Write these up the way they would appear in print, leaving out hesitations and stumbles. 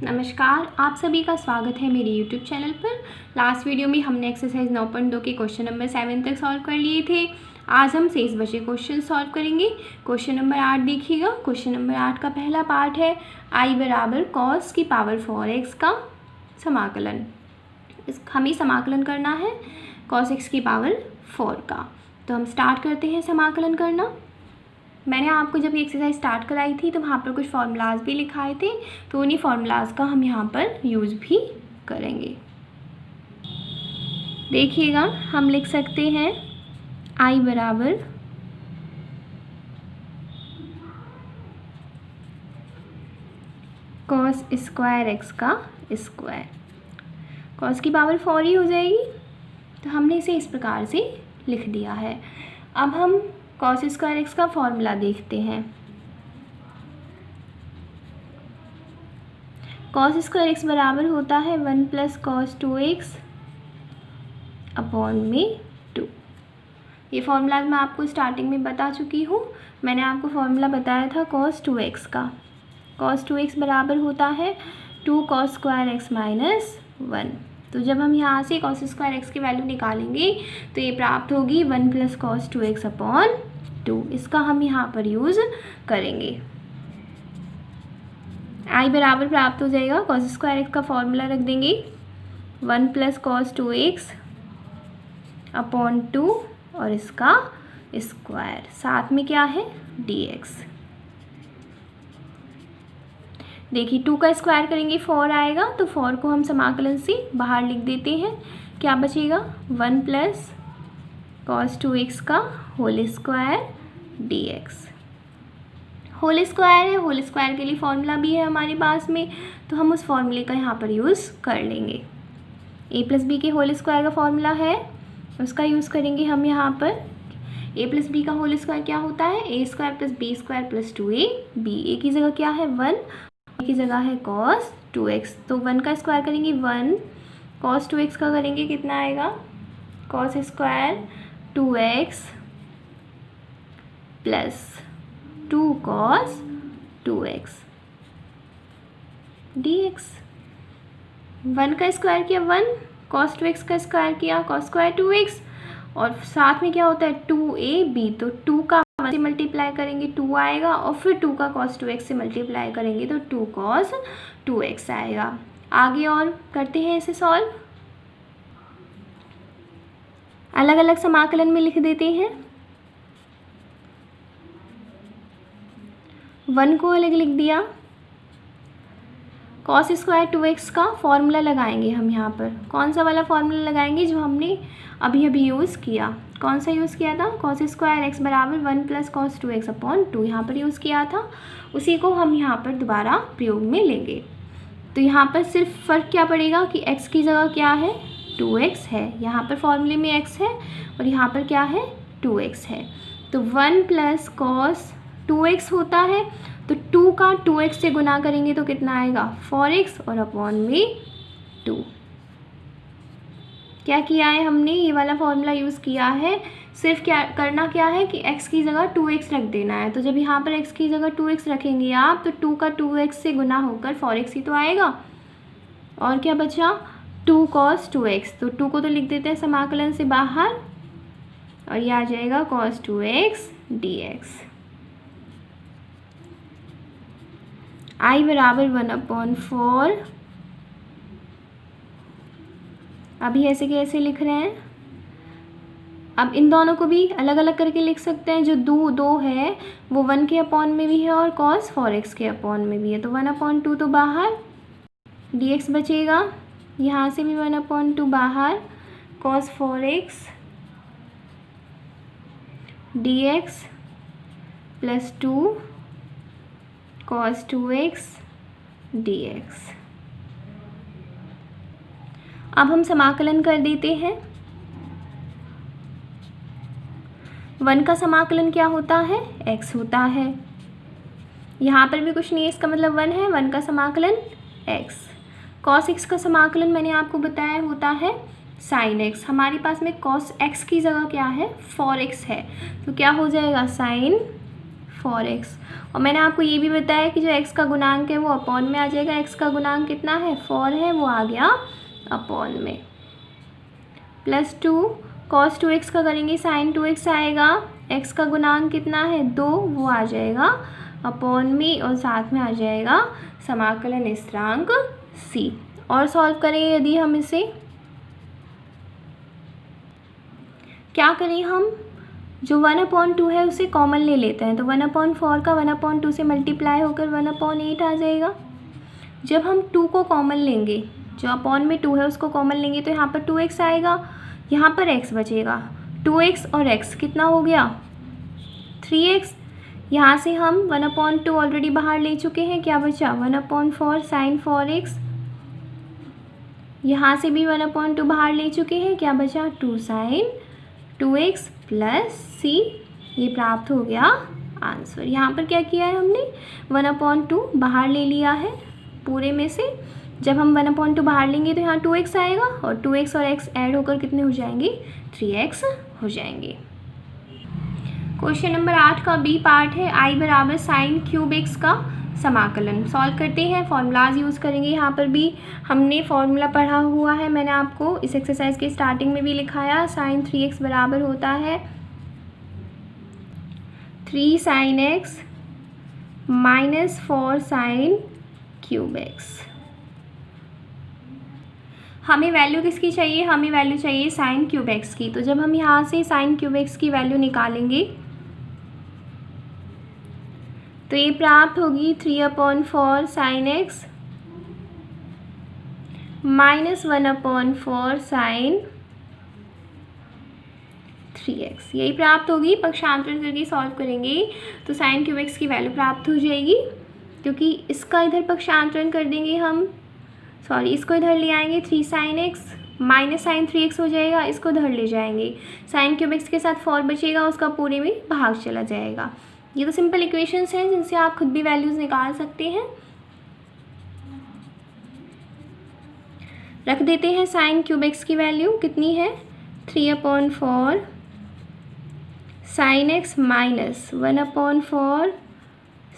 नमस्कार, आप सभी का स्वागत है मेरे YouTube चैनल पर। लास्ट वीडियो में हमने एक्सरसाइज 9.2 के क्वेश्चन नंबर 7 तक सॉल्व कर लिए थे। आज हम शेष बचे क्वेश्चन सॉल्व करेंगे। क्वेश्चन नंबर 8 देखिएगा। क्वेश्चन नंबर 8 का पहला पार्ट है I बराबर cos की पावर 4x का समाकलन। हमें समाकलन करना है cos x की पावर 4 का। तो हम स्टार्ट करते हैं समाकलन करना। मैंने आपको जब ये एक्सरसाइज स्टार्ट कराई थी तो वहाँ पर कुछ फार्मूलाज भी लिखाए थे, तो उन्हीं फार्मूलाज का हम यहाँ पर यूज़ भी करेंगे। देखिएगा, हम लिख सकते हैं I बराबर cos स्क्वायर x का स्क्वायर। cos की पावर 4 ही हो जाएगी, तो हमने इसे इस प्रकार से लिख दिया है। अब हम cos स्क्वायर x का फॉर्मूला देखते हैं। cos स्क्वायर x बराबर होता है 1 + cos 2x अपॉन में 2। ये फॉर्मूला मैं आपको स्टार्टिंग में बता चुकी हूँ। मैंने आपको फॉर्मूला बताया था cos 2x का। cos 2x बराबर होता है 2 cos स्क्वायर x - 1। तो जब हम यहाँ से cos स्क्वायर x की वैल्यू निकालेंगे तो ये प्राप्त होगी 1 + cos 2x अपॉन 2। इसका हम यहाँ पर यूज़ करेंगे। I बराबर प्राप्त हो जाएगा, cos स्क्वायर x का फॉर्मूला रख देंगे 1 + cos 2x अपॉन 2 और इसका स्क्वायर, साथ में क्या है dx। देखिए 2 का स्क्वायर करेंगे 4 आएगा, तो 4 को हम समाकलन से बाहर लिख देते हैं। क्या बचेगा 1 + cos 2x का whole square dx। Whole square है, होल स्क्वायर के लिए फॉर्मूला भी है हमारे पास में, तो हम उस फॉर्मूले का यहाँ पर यूज़ कर लेंगे। a + b के होल स्क्वायर का फॉर्मूला है, उसका यूज़ करेंगे हम यहाँ पर। a + b का होल स्क्वायर क्या होता है a² + b² + 2ab। a की जगह क्या है 1, की जगह है cos 2x। तो 1 का स्क्वायर करेंगे 1, cos 2x का करेंगे कितना आएगा cos square 2x plus 2 cos 2x dx। 1 का स्क्वायर किया 1, cos 2x का स्क्वायर किया cos स्क्वायर 2x, और साथ में क्या होता है 2ab। तो 2 का 1 से मल्टीप्लाई करेंगे 2 आएगा, और फिर 2 का cos 2x से मल्टीप्लाई करेंगे तो 2 cos 2x आएगा। आगे और करते हैं इसे सॉल्व। अलग अलग समाकलन में लिख देते हैं। 1 को अलग लिख दिया। cos स्क्वायर 2x का फॉर्मूला लगाएंगे हम यहाँ पर। कौन सा वाला फॉर्मूला लगाएंगे जो हमने अभी यूज़ किया। कौन सा यूज़ किया था cos स्क्वायर x बराबर 1 + cos 2x अपॉन 2, यहाँ पर यूज़ किया था। उसी को हम यहाँ पर दोबारा प्रयोग में लेंगे। तो यहाँ पर सिर्फ फ़र्क क्या पड़ेगा कि x की जगह क्या है 2x है, यहाँ पर फॉर्मूले में x है और यहाँ पर क्या है 2x है। तो 1 + cos 2x होता है, तो 2 का 2x से गुना करेंगे तो कितना आएगा 4x और अपॉन में 2। क्या किया है हमने, ये वाला फॉर्मूला यूज़ किया है। सिर्फ क्या करना क्या है कि x की जगह 2x रख देना है। तो जब यहाँ पर x की जगह 2x रखेंगे आप, तो 2 का 2x से गुना होकर 4x ही तो आएगा। और क्या बचा 2 cos 2x। तो 2 को तो लिख देते हैं समाकलन से बाहर, और ये आ जाएगा cos 2x dx। I बराबर 1/4। अभी ऐसे के ऐसे लिख रहे हैं। अब इन दोनों को भी अलग अलग करके लिख सकते हैं। जो 2 है वो 1 के अपॉन में भी है और cos 4x के अपॉन में भी है, तो 1/2 तो बाहर, dx बचेगा। यहाँ से भी 1/2 बाहर, cos 4x dx plus 2 cos 2x dx। अब हम समाकलन कर देते हैं। 1 का समाकलन क्या होता है x होता है। यहाँ पर भी कुछ नहीं है, इसका मतलब 1 है। 1 का समाकलन x। cos x का समाकलन मैंने आपको बताया होता है sin x। हमारे पास में cos x की जगह क्या है 4x है, तो क्या हो जाएगा sin 4x। और मैंने आपको ये भी बताया कि जो x का गुणांक है वो अपॉन में आ जाएगा। x का गुणांक कितना है, 4 है, वो आ गया अपॉन में। प्लस 2 cos 2x का करेंगे sin 2x आएगा। x का गुणांक कितना है, 2, वो आ जाएगा अपॉन में और साथ में आ जाएगा समाकलन स्थिरांक c। और सॉल्व करें यदि हम इसे, क्या करें हम, जो 1/2 है उसे कॉमन ले लेते हैं। तो 1/4 का 1/2 से मल्टीप्लाई होकर 1/8 आ जाएगा। जब हम 2 को कॉमन लेंगे, जो अपॉन में 2 है उसको कॉमन लेंगे, तो यहाँ पर 2x आएगा, यहाँ पर x बचेगा। 2x और x कितना हो गया, 3x। यहाँ से हम 1/2 ऑलरेडी बाहर ले चुके हैं, क्या बचा 1/4 sin 4x। यहाँ से भी 1/2 बाहर ले चुके हैं, क्या बचा 2 sin 2x प्लस c। ये प्राप्त हो गया आंसर। यहाँ पर क्या किया है हमने, 1/2 बाहर ले लिया है पूरे में से। जब हम 1/2 बाहर लेंगे तो यहाँ 2x आएगा और 2x और x ऐड होकर कितने हो जाएंगे, 3x हो जाएंगे। क्वेश्चन नंबर 8 का बी पार्ट है, i बराबर साइन क्यूब x का समाकलन। सॉल्व करते हैं, फॉर्मूलाज यूज़ करेंगे। यहाँ पर भी हमने फॉर्मूला पढ़ा हुआ है, मैंने आपको इस एक्सरसाइज के स्टार्टिंग में भी लिखाया। साइन 3x बराबर होता है 3 sin x minus 4 sin cube x। हमें वैल्यू किसकी चाहिए, हमें वैल्यू चाहिए साइन क्यूब x की। तो जब हम यहाँ से साइन क्यूब x की वैल्यू निकालेंगे तो ये प्राप्त होगी 3/4 sin x minus 1/4 sin 3x। यही प्राप्त होगी। पक्षांतरण करके सॉल्व करेंगे तो साइन क्यूब x की वैल्यू प्राप्त हो जाएगी, क्योंकि इसका इधर पक्षांतरण कर देंगे हम, सॉरी इसको इधर ले आएंगे, 3 sin x minus sign 3x हो जाएगा, इसको इधर ले जाएंगे, साइन क्यूब x के साथ 4 बचेगा, उसका पूरे में भाग चला जाएगा। ये तो सिंपल इक्वेशंस हैं जिनसे आप खुद भी वैल्यूज़ निकाल सकते हैं। रख देते हैं साइन क्यूब x की वैल्यू कितनी है, 3/4 sin x minus 1/4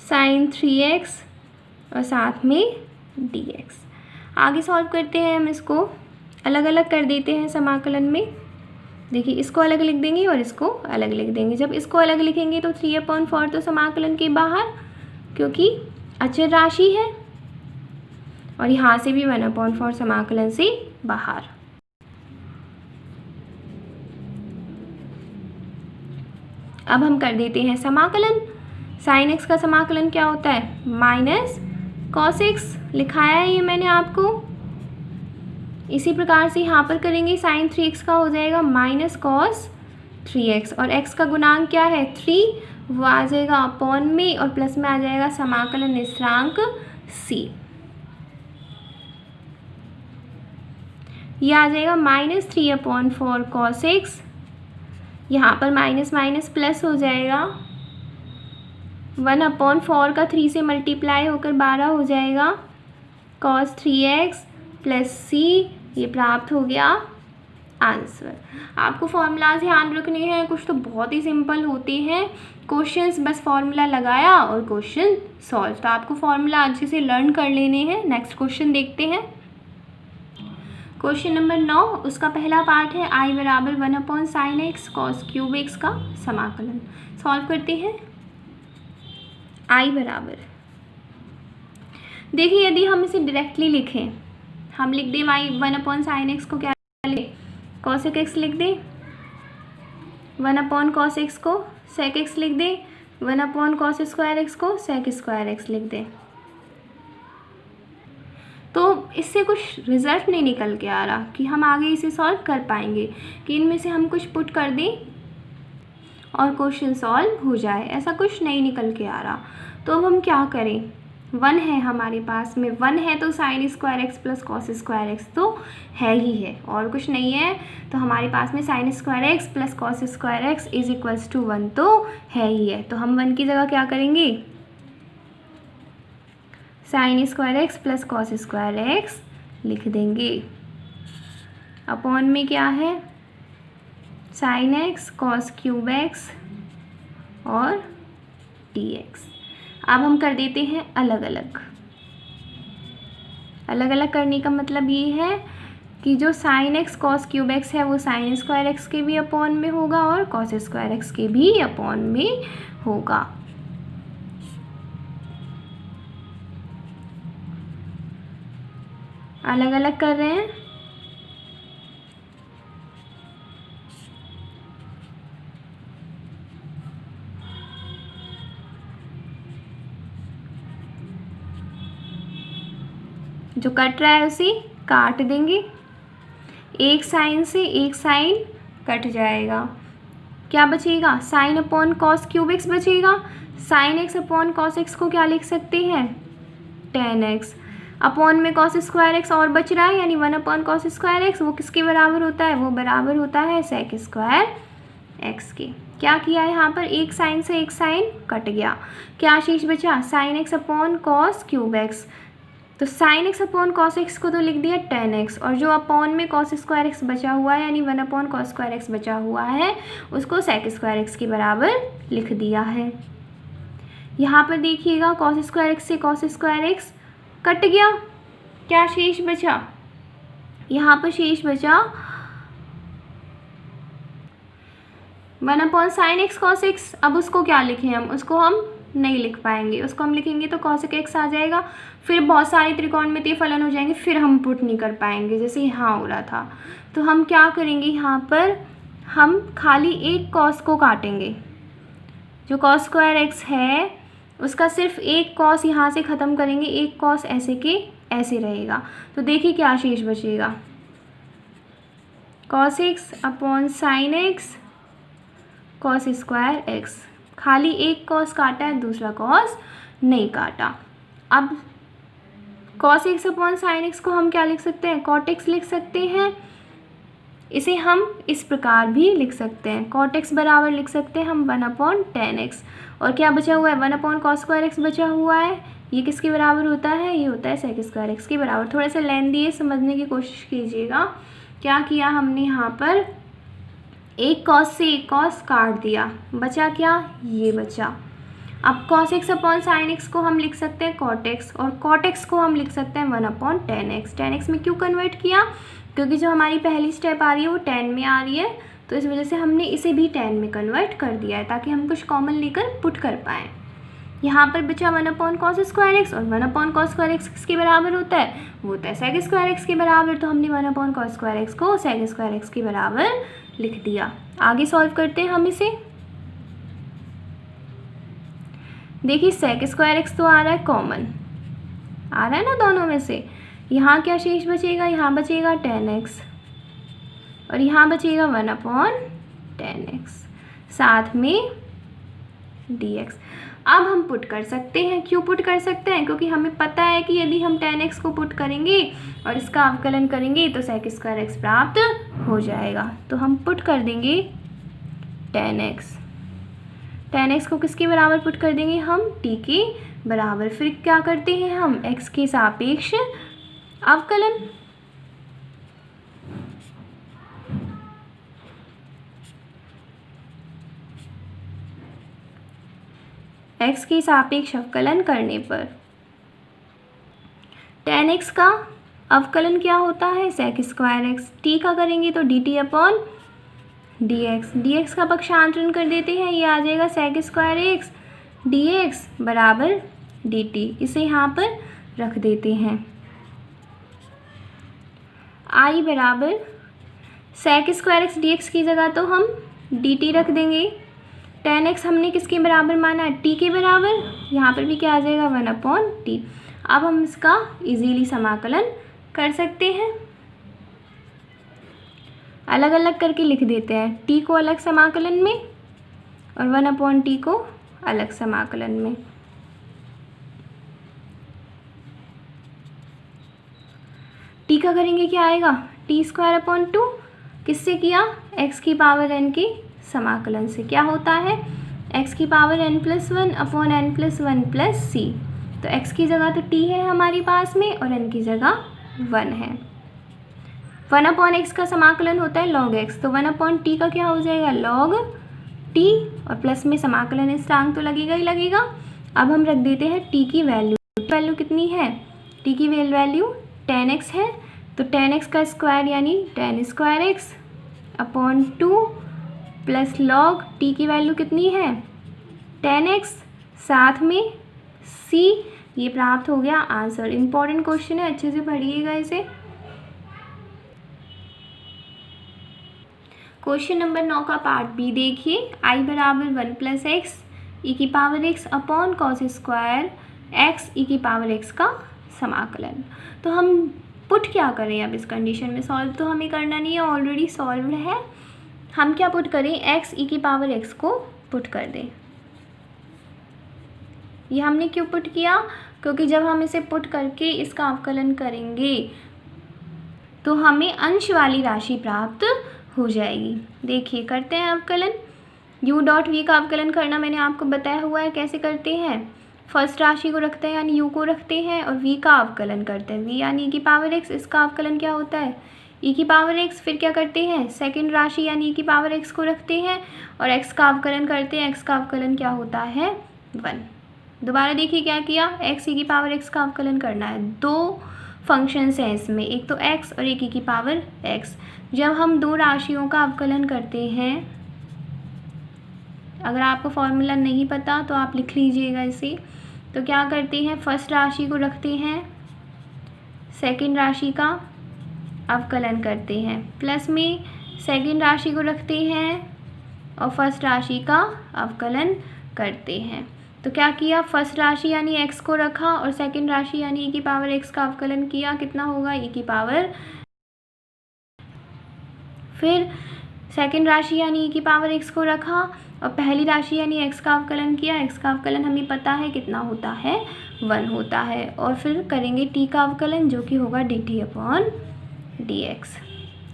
sin 3x और साथ में dx। आगे सॉल्व करते हैं, हम इसको अलग अलग कर देते हैं समाकलन में। देखिए इसको अलग लिख देंगे और इसको अलग लिख देंगे। जब इसको अलग लिखेंगे तो 3/4 तो समाकलन के बाहर, क्योंकि अचर राशि है, और यहाँ से भी 1/4 समाकलन से बाहर। अब हम कर देते हैं समाकलन। साइन x का समाकलन क्या होता है, माइनस कॉस x, लिखाया है ये मैंने आपको। इसी प्रकार से यहाँ पर करेंगे, साइन 3x का हो जाएगा माइनस कॉस 3x, और x का गुणांक क्या है 3, वो आ जाएगा अपॉन में और प्लस में आ जाएगा समाकलन स्थिरांक c। ये आ जाएगा माइनस 3/4 cos x, यहाँ पर माइनस माइनस प्लस हो जाएगा, 1/4 का 3 से मल्टीप्लाई होकर 12 हो जाएगा, cos 3x प्लस c। ये प्राप्त हो गया आंसर। आपको फॉर्मूलाज ध्यान रखने हैं, कुछ तो बहुत ही सिंपल होते हैं क्वेश्चंस, बस फॉर्मूला लगाया और क्वेश्चन सॉल्व। तो आपको फॉर्मूला अच्छे से लर्न कर लेने हैं। नेक्स्ट क्वेश्चन देखते हैं, क्वेश्चन नंबर 9, उसका पहला पार्ट है i बराबर 1/sin x cos cube x का समाकलन। सॉल्व करते हैं। i बराबर, देखिए यदि हम इसे डायरेक्टली लिखें, हम लिख दें y 1/sin x को क्या लिखें, cos x लिख दें, 1/cos x को sec x लिख दें, 1/cos स्क्वायर x को sec स्क्वायर x लिख दें। तो इससे कुछ रिजल्ट नहीं निकल के आ रहा कि हम आगे इसे सॉल्व कर पाएंगे, कि इनमें से हम कुछ पुट कर दें और क्वेश्चन सॉल्व हो जाए, ऐसा कुछ नहीं निकल के आ रहा। तो अब हम क्या करें, 1 है हमारे पास में, 1 है तो sign square x plus cos square x तो है ही है, और कुछ नहीं है। तो हमारे पास में sine square x plus cos square x is equals to 1 तो है ही है। तो हम 1 की जगह क्या करेंगे, sign square x plus cos square x लिख देंगे। अपॉन में क्या है, sine x cos cube x और dx। अब हम कर देते हैं अलग अलग। अलग अलग करने का मतलब ये है कि जो sine x cos cube x है वो साइन स्क्वायर एक्स के भी अपॉन में होगा और कॉस स्क्वायर एक्स के भी अपॉन में होगा। अलग अलग कर रहे हैं। जो कट रहा है उसे काट देंगे। एक साइन से एक साइन कट जाएगा। क्या बचेगा? Sine upon cos cube x बचेगा। Sine x upon cos x को क्या लिख सकते हैं? Tan x. अपॉन में कॉस स्क्वायर एक्स और बच रहा है, यानी 1 अपॉन कॉस स्क्वायर एक्स। वो किसके बराबर होता है? वो बराबर होता है सेक स्क्वायर एक्स के। क्या किया है यहाँ पर? एक साइन से एक साइन कट गया। क्या शेष बचा? Sine x upon cos cube x. तो sine x upon cos x को तो लिख दिया टेन एक्स, और जो अपॉन में कॉस स्क्वायर एक्स बचा हुआ है यानी 1 अपॉन कॉस स्क्वायर एक्स बचा हुआ है उसको सेक स्क्वायर एक्स के बराबर लिख दिया है। यहाँ पर देखिएगा कॉस स्क्वायर एक्स से कॉस स्क्वायर एक्स कट गया। क्या शेष बचा? यहाँ पर शेष बचा 1 upon sine x cos x. अब उसको क्या लिखें हम? उसको हम नहीं लिख पाएंगे। उसको हम लिखेंगे तो कॉसेक एक्स आ जाएगा, फिर बहुत सारे त्रिकोणमितीय फलन हो जाएंगे, फिर हम पुट नहीं कर पाएंगे जैसे यहाँ हो रहा था। तो हम क्या करेंगे? यहाँ पर हम खाली एक कॉस को काटेंगे। जो कॉस स्क्वायर एक्स है उसका सिर्फ एक कॉस यहाँ से ख़त्म करेंगे, एक कॉस ऐसे के ऐसे रहेगा। तो देखिए क्या शेष बचेगा? Cos x upon sine x cos square x. खाली एक कॉस काटा है, दूसरा कॉस नहीं काटा। अब cos x upon sine x को हम क्या लिख सकते हैं? कॉट एक्स लिख सकते हैं। इसे हम इस प्रकार भी लिख सकते हैं, कॉट एक्स बराबर लिख सकते हैं हम 1 अपॉन टेन एक्स। और क्या बचा हुआ है? 1 अपॉन कॉस स्क्वायर एक्स बचा हुआ है। ये किसके बराबर होता है? ये होता है सेक स्क्वायर एक्स के बराबर। थोड़ा सा लेंथी है, समझने की कोशिश कीजिएगा। क्या किया हमने यहाँ पर? एक कॉस से एक कॉस काट दिया, बचा क्या? ये बचा। अब cos x upon sine x को हम लिख सकते हैं कॉट एक्स, और कॉट एक्स को हम लिख सकते हैं 1 upon ten x. Ten x में क्यों कन्वर्ट किया? क्योंकि जो हमारी पहली स्टेप आ रही है वो 10 में आ रही है, तो इस वजह से हमने इसे भी 10 में कन्वर्ट कर दिया है ताकि हम कुछ कॉमन लेकर पुट कर पाएँ। यहाँ पर बचा 1 अपॉन कॉस स्क्वायर एक्स, और 1 अपॉन कॉस स्क्वायर एक्स किसके बराबर होता है? वो होता है सेक स्क्वायर एक्स के बराबर। तो हमने 1 अपॉन कॉस स्क्वायर एक्स को सेक स्क्वायर एक्स के बराबर लिख दिया। आगे सॉल्व करते हैं हम इसे। देखिए सेक स्क्वायर एक्स तो आ रहा है कॉमन, आ रहा है ना दोनों में से। यहाँ क्या शेष बचेगा? यहाँ बचेगा 10x और यहाँ बचेगा 1 अपॉन 10x, साथ में dx। अब हम पुट कर सकते हैं। क्यों पुट कर सकते हैं? क्योंकि हमें पता है कि यदि हम 10x को पुट करेंगे और इसका अवकलन करेंगे तो सेक स्क्वायर एक्स प्राप्त हो जाएगा। तो हम पुट कर देंगे 10x। 10x को किसके बराबर पुट कर देंगे हम? t के बराबर। फिर क्या करते हैं हम? x के सापेक्ष अवकलन। x के सापेक्ष अवकलन करने पर 10x का अवकलन क्या होता है? Sec square x. t का करेंगे तो dt अपॉन dx। dx का पक्षांतरण कर देते हैं, ये आ जाएगा सेक स्क्वायर एक्स dx बराबर dt। इसे यहाँ पर रख देते हैं। i बराबर सेक स्क्वायर एक्स dx की जगह तो हम dt रख देंगे। 10x हमने किसके बराबर माना है? t के बराबर। यहाँ पर भी क्या आ जाएगा? 1 अपॉन टी। अब हम इसका इजीली समाकलन कर सकते हैं। अलग अलग करके लिख देते हैं, t को अलग समाकलन में और 1 अपॉन टी को अलग समाकलन में। t का करेंगे क्या आएगा? T square upon 2। किससे किया? x की पावर n के समाकलन से। क्या होता है? x की power n+1 upon n+1 plus सी। तो x की जगह तो t है हमारे पास में और n की जगह 1 है। 1 अपॉन x का समाकलन होता है log x, तो 1 अपॉन टी का क्या हो जाएगा? log टी और प्लस में समाकलन स्थिरांक तो लगेगा ही लगेगा। अब हम रख देते हैं टी की वैल्यू कितनी है, टी की वैल्यू 10x है, तो 10x का स्क्वायर यानी 10 square x upon 2 plus log T की वैल्यू कितनी है 10x साथ में c, ये प्राप्त हो गया आंसर। इम्पॉर्टेंट क्वेश्चन है, अच्छे से पढ़िएगा इसे। क्वेश्चन नंबर 9 का पार्ट बी देखिए। i बराबर 1 प्लस एक्स ई की power x upon cos square x e की पावर x का समाकलन। तो हम पुट क्या करें अब इस कंडीशन में, सॉल्व तो हमें करना नहीं है, ऑलरेडी सॉल्व है। हम क्या पुट करें, x ई की पावर x को पुट कर दें। ये हमने क्यों पुट किया, क्योंकि जब हम इसे पुट करके इसका अवकलन करेंगे तो हमें अंश वाली राशि प्राप्त हो जाएगी। देखिए करते हैं अवकलन। u डॉट v का अवकलन करना मैंने आपको बताया हुआ है कैसे करते हैं। फर्स्ट राशि को रखते हैं यानी u को रखते हैं और v का अवकलन करते हैं। v यानी e की पावर x, इसका अवकलन क्या होता है e की पावर x। फिर क्या करते हैं, सेकंड राशि यानी e की पावर x को रखते हैं और x का अवकलन करते हैं। x का अवकलन क्या होता है 1। दोबारा देखिए क्या किया, x e की पावर x का अवकलन करना है। दो फंक्शंस हैं इसमें, एक तो x और एक e की पावर x। जब हम दो राशियों का अवकलन करते हैं, अगर आपको फॉर्मूला नहीं पता तो आप लिख लीजिएगा इसे। तो क्या करते हैं, फर्स्ट राशि को रखते हैं, सेकंड राशि का अवकलन करते हैं, प्लस में सेकंड राशि को रखते हैं और फर्स्ट राशि का अवकलन करते हैं। तो क्या किया, फर्स्ट राशि यानी x को रखा और सेकंड राशि यानी e की पावर x का अवकलन किया। कितना होगा e की पावर, फिर सेकंड राशि यानी e की पावर x को रखा और पहली राशि यानी x का अवकलन किया। x का अवकलन हमें पता है कितना होता है 1 होता है। और फिर करेंगे t का अवकलन जो कि होगा dt अपॉन dx।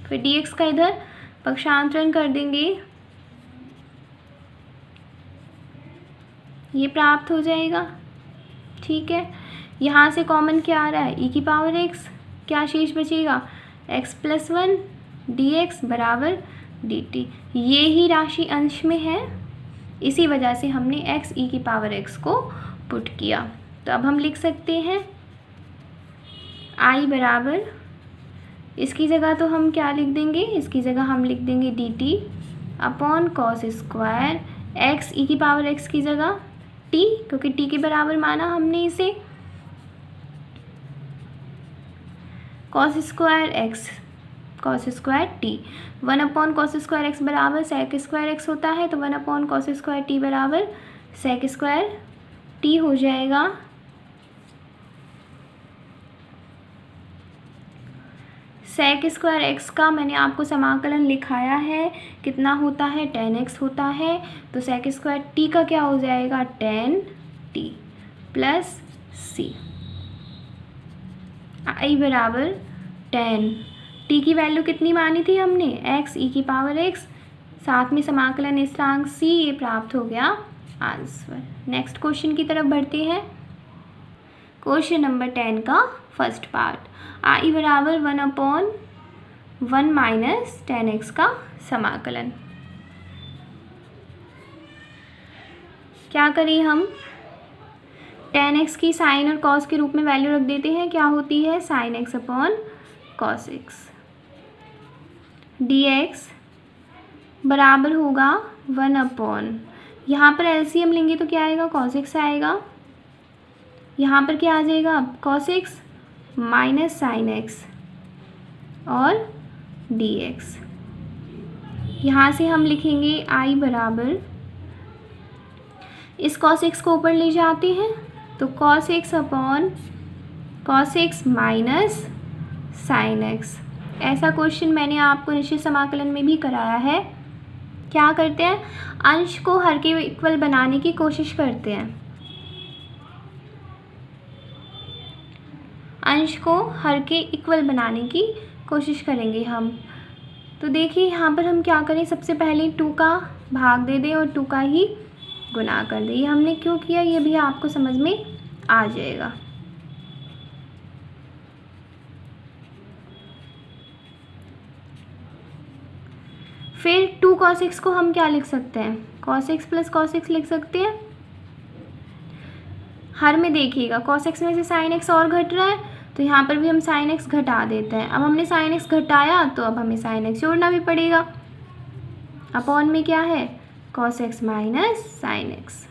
फिर dx का इधर पक्षांतरण कर देंगे, ये प्राप्त हो जाएगा। ठीक है, यहाँ से कॉमन क्या आ रहा है e की पावर x, क्या शेष बचेगा x प्लस 1 dx बराबर dt। ये ही राशि अंश में है, इसी वजह से हमने x e की पावर x को पुट किया। तो अब हम लिख सकते हैं i बराबर, इसकी जगह तो हम क्या लिख देंगे, इसकी जगह हम लिख देंगे dt upon cos square x e की पावर x की जगह t, क्योंकि t के बराबर माना हमने इसे, cos square x cos square t। 1 upon cos square x बराबर सेक स्क्वायर x होता है, तो 1 अपॉन कॉस स्क्वायर t बराबर सेक स्क्वायर t हो जाएगा। सेक स्क्वायर x का मैंने आपको समाकलन लिखाया है, कितना होता है 10x होता है। तो सेक स्क्वायर t का क्या हो जाएगा 10t प्लस c। i बराबर 10, t की वैल्यू कितनी मानी थी हमने x e की पावर x, साथ में समाकलन स्थिरांक c, ये प्राप्त हो गया आंसर। नेक्स्ट क्वेश्चन की तरफ बढ़ते हैं। क्वेश्चन नंबर 10 का फर्स्ट पार्ट, i बराबर 1 अपॉन 1 माइनस 10x का समाकलन। क्या करें हम, 10x की साइन और कॉस के रूप में वैल्यू रख देते हैं। क्या होती है sine x upon cos x। dx बराबर होगा 1 अपॉन, यहाँ पर एलसीएम लेंगे तो क्या आएगा कॉस x आएगा, यहाँ पर क्या आ जाएगा cos x minus sine x और dx। यहाँ से हम लिखेंगे i बराबर, इस cos x को ऊपर ले जाते हैं तो cos x upon cos x minus sine x। ऐसा क्वेश्चन मैंने आपको निश्चित समाकलन में भी कराया है। क्या करते हैं, अंश को हर के इक्वल बनाने की कोशिश करते हैं, अंश को हर के इक्वल बनाने की कोशिश करेंगे हम। तो देखिए यहाँ पर हम क्या करें, सबसे पहले 2 का भाग दे दें और 2 का ही गुना कर दें। ये हमने क्यों किया ये भी आपको समझ में आ जाएगा। फिर 2 cos x को हम क्या लिख सकते हैं, cos x plus cos x लिख सकते हैं। हर में देखिएगा cos x में से sin x और घट रहा है, तो यहाँ पर भी हम sin x घटा देते हैं। अब हमने sin x घटाया तो अब हमें sin x जोड़ना भी पड़ेगा। अपॉन में क्या है, cos x minus sin x।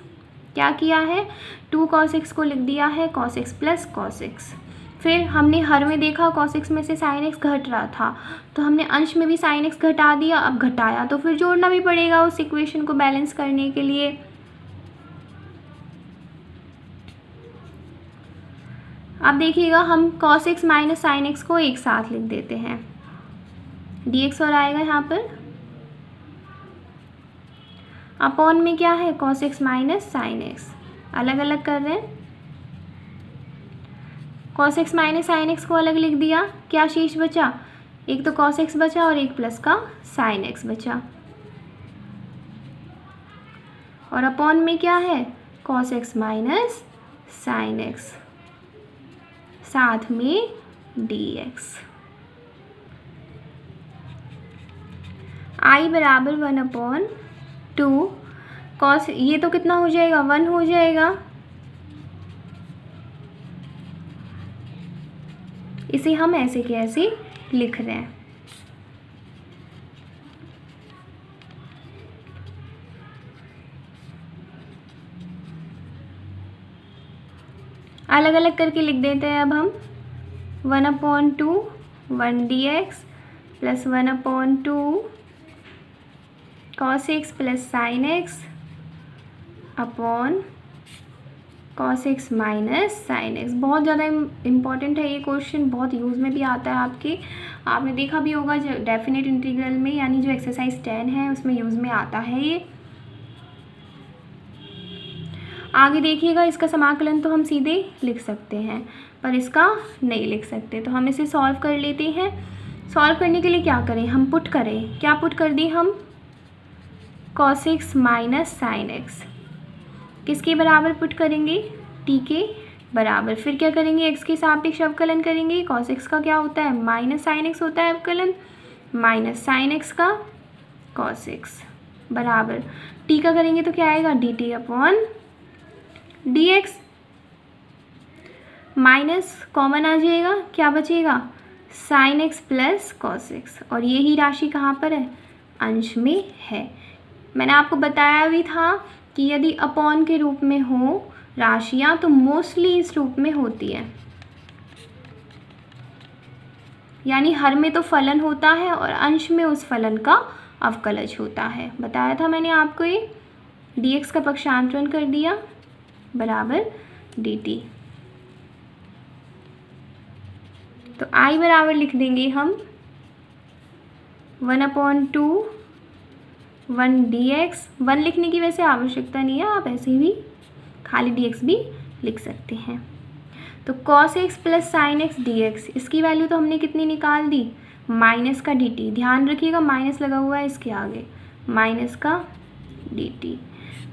क्या किया है, 2 cos x को लिख दिया है cos x plus cos x। फिर हमने हर में देखा cos x में से sin x घट रहा था, तो हमने अंश में भी sin x घटा दिया। अब घटाया तो फिर जोड़ना भी पड़ेगा उस इक्वेशन को बैलेंस करने के लिए। अब देखिएगा हम cos x minus sin x को एक साथ लिख देते हैं, dx और आएगा यहाँ पर। अपॉन में क्या है, cos x minus sin x, अलग अलग कर रहे हैं। cos x minus sin x को अलग लिख दिया, क्या शेष बचा, एक तो cos x बचा और एक प्लस का sin x बचा। और अपॉन में क्या है, cos x minus sin x, साथ में dx। I बराबर 1/2 cos, ये तो कितना हो जाएगा, 1 हो जाएगा। इसे हम ऐसे के ऐसे लिख रहे हैं। अलग अलग करके लिख देते हैं अब हम। 1/2 1 dx plus 1/2 cos x plus sin x upon cos x minus sin x। बहुत ज़्यादा इम्पॉर्टेंट है ये क्वेश्चन, बहुत यूज़ में भी आता है आपके, आपने देखा भी होगा जो डेफिनेट इंटीग्रल में, यानी जो एक्सरसाइज 10 है उसमें यूज़ में आता है ये। आगे देखिएगा, इसका समाकलन तो हम सीधे लिख सकते हैं पर इसका नहीं लिख सकते, तो हम इसे सॉल्व कर लेते हैं। सॉल्व करने के लिए क्या करें, हम पुट करें, क्या पुट कर दी हम, cos x minus sin x किसके बराबर पुट करेंगे, t के बराबर। फिर क्या करेंगे, x के सापेक्ष अवकलन करेंगे। cos x का क्या होता है, माइनस sin x होता है अवकलन, माइनस sin x का cos x बराबर t का करेंगे तो क्या आएगा, dt अपॉन dx। माइनस कॉमन आ जाएगा, क्या बचेगा, sin x plus cos x। और यही राशि कहाँ पर है, अंश में है। मैंने आपको बताया भी था कि यदि अपॉन के रूप में हो राशियाँ तो मोस्टली इस रूप में होती है, यानी हर में तो फलन होता है और अंश में उस फलन का अवकलज होता है। बताया था मैंने आपको ये, dx का पक्षांतरण कर दिया बराबर dt। तो I बराबर लिख देंगे हम 1/2 1 dx। 1 लिखने की वैसे आवश्यकता नहीं है, आप ऐसे ही खाली dx भी लिख सकते हैं। तो cos x plus sin x dx, इसकी वैल्यू तो हमने कितनी निकाल दी, माइनस का dt। ध्यान रखिएगा माइनस लगा हुआ है इसके आगे, माइनस का dt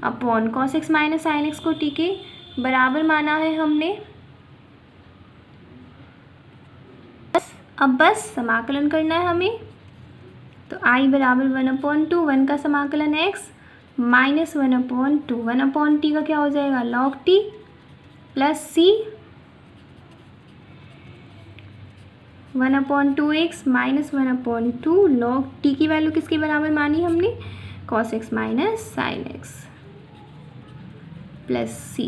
upon cos x minus sin x को t के बराबर माना है हमने। अब बस समाकलन करना है हमें। तो I बराबर 1/2 1 का समाकलन x माइनस 1/2 1/t का क्या हो जाएगा, log t plus c 1/2x minus 1/2 log t की वैल्यू किसके बराबर मानी हमने, cos x minus sin x plus c।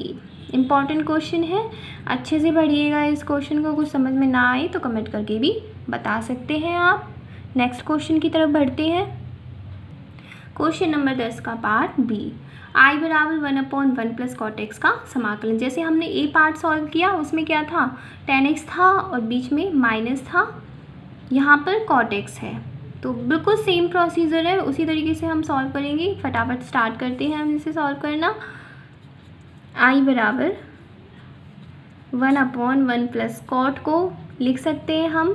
Important question है, अच्छे से पढ़िएगा इस क्वेश्चन को। कुछ समझ में ना आए तो कमेंट करके भी बता सकते हैं आप। नेक्स्ट क्वेश्चन की तरफ बढ़ते हैं। क्वेश्चन नंबर 10 का पार्ट बी। I बराबर 1/1 प्लस cot x का समाकलन। जैसे हमने ए पार्ट सॉल्व किया उसमें क्या था, tan x था और बीच में माइनस था, यहाँ पर cot x है, तो बिल्कुल सेम प्रोसीजर है, उसी तरीके से हम सॉल्व करेंगे। फटाफट स्टार्ट करते हैं हम इसे सॉल्व करना। I बराबर 1/1 प्लस कॉट को लिख सकते हैं हम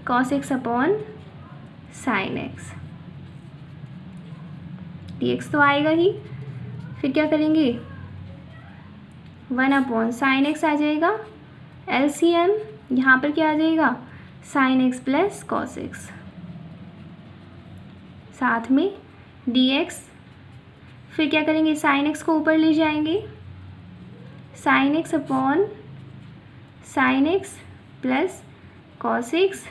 cos x upon sin x, dx तो आएगा ही। फिर क्या करेंगे, 1/sin x आ जाएगा, LCM यहाँ पर क्या आ जाएगा, sin x plus cos x, साथ में dx, फिर क्या करेंगे sin x को ऊपर ले जाएंगे, sin x upon sin x plus cos x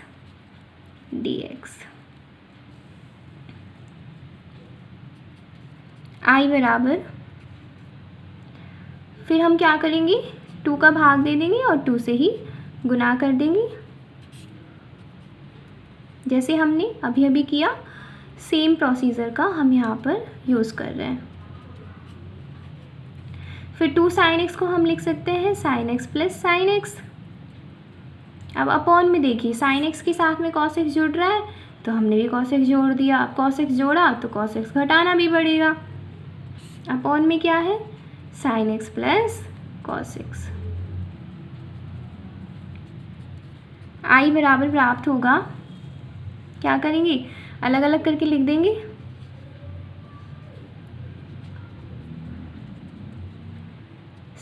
dx। i बराबर, फिर हम क्या करेंगे 2 का भाग दे देंगे और 2 से ही गुना कर देंगे, जैसे हमने अभी अभी किया। सेम प्रोसीजर का हम यहाँ पर यूज़ कर रहे हैं। फिर 2 sin x को हम लिख सकते हैं sin x plus sin x। अब अपॉन में देखिए sin x के साथ में cos x जुड़ रहा है तो हमने भी cos x जोड़ दिया। अब cos x जोड़ा तो cos x घटाना भी पड़ेगा। अपॉन में क्या है sin x plus cos x। i बराबर प्राप्त होगा, क्या करेंगे अलग अलग करके लिख देंगे।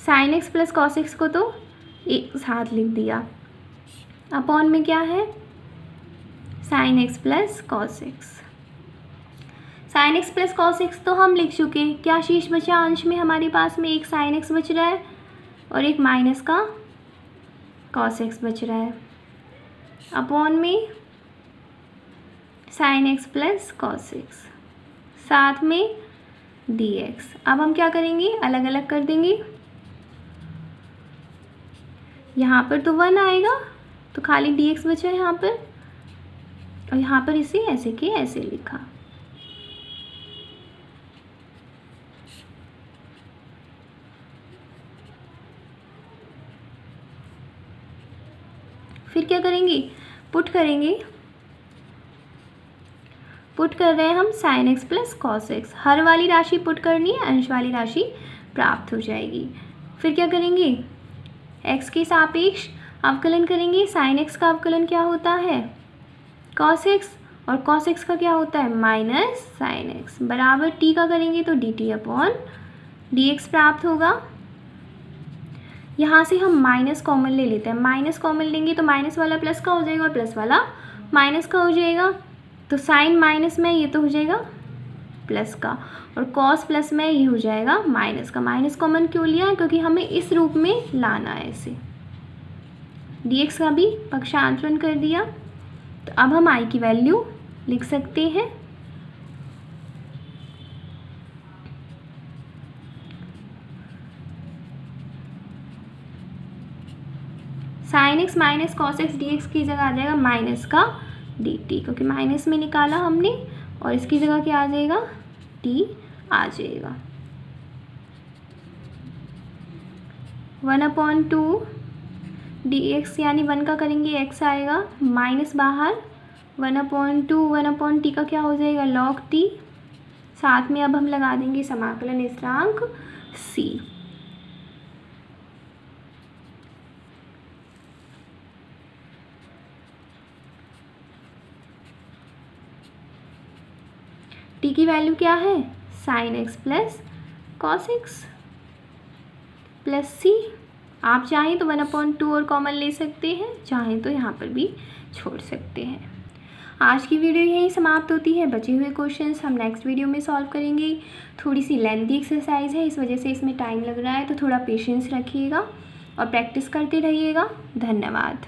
sin x plus cos x को तो एक साथ लिख दिया। अपॉन में क्या है sin x plus cos x। sin x plus cos x तो हम लिख चुके, क्या शेष बचा अंश में हमारे पास में एक sin x बच रहा है और एक माइनस का cos x बच रहा है। अपॉन में sin x plus cos x, साथ में dx। अब हम क्या करेंगे अलग अलग कर देंगे। यहाँ पर तो 1 आएगा तो खाली dx बचा है यहाँ पर, और यहाँ पर इसे ऐसे के ऐसे लिखा। फिर क्या करेंगे पुट करेंगे, पुट कर रहे हैं हम sin x plus cos x। हर वाली राशि पुट करनी है, अंश वाली राशि प्राप्त हो जाएगी। फिर क्या करेंगे x के सापेक्ष अवकलन करेंगे। sin x का अवकलन क्या होता है cos x, और cos x का क्या होता है माइनस sin x, बराबर t का करेंगे तो dt अपॉन dx प्राप्त होगा। यहाँ से हम माइनस कॉमन ले लेते हैं, माइनस कॉमन लेंगे तो माइनस वाला प्लस का हो जाएगा और प्लस वाला माइनस का हो जाएगा। तो साइन माइनस में ये तो हो जाएगा प्लस का, और कॉस प्लस में ये हो जाएगा माइनस का। माइनस कॉमन क्यों लिया है क्योंकि हमें इस रूप में लाना है इसे। dx का भी पक्षांतरण कर दिया। तो अब हम i की वैल्यू लिख सकते हैं। sin x minus cos x dx की जगह आ जाएगा माइनस का dt, क्योंकि माइनस में निकाला हमने, और इसकी जगह क्या आ जाएगा t आ जाएगा। 1/2 dx यानी 1 का करेंगे x आएगा, माइनस बाहर 1/2 1/t का क्या हो जाएगा log t। साथ में अब हम लगा देंगे समाकलन स्थिरांक c। t की वैल्यू क्या है sin x plus cos x plus c। आप चाहें तो 1/2 और कॉमन ले सकते हैं, चाहें तो यहाँ पर भी छोड़ सकते हैं। आज की वीडियो यहीं समाप्त होती है। बचे हुए क्वेश्चंस हम नेक्स्ट वीडियो में सॉल्व करेंगे। थोड़ी सी लेंथी एक्सरसाइज है, इस वजह से इसमें टाइम लग रहा है, तो थोड़ा पेशेंस रखिएगा और प्रैक्टिस करते रहिएगा। धन्यवाद।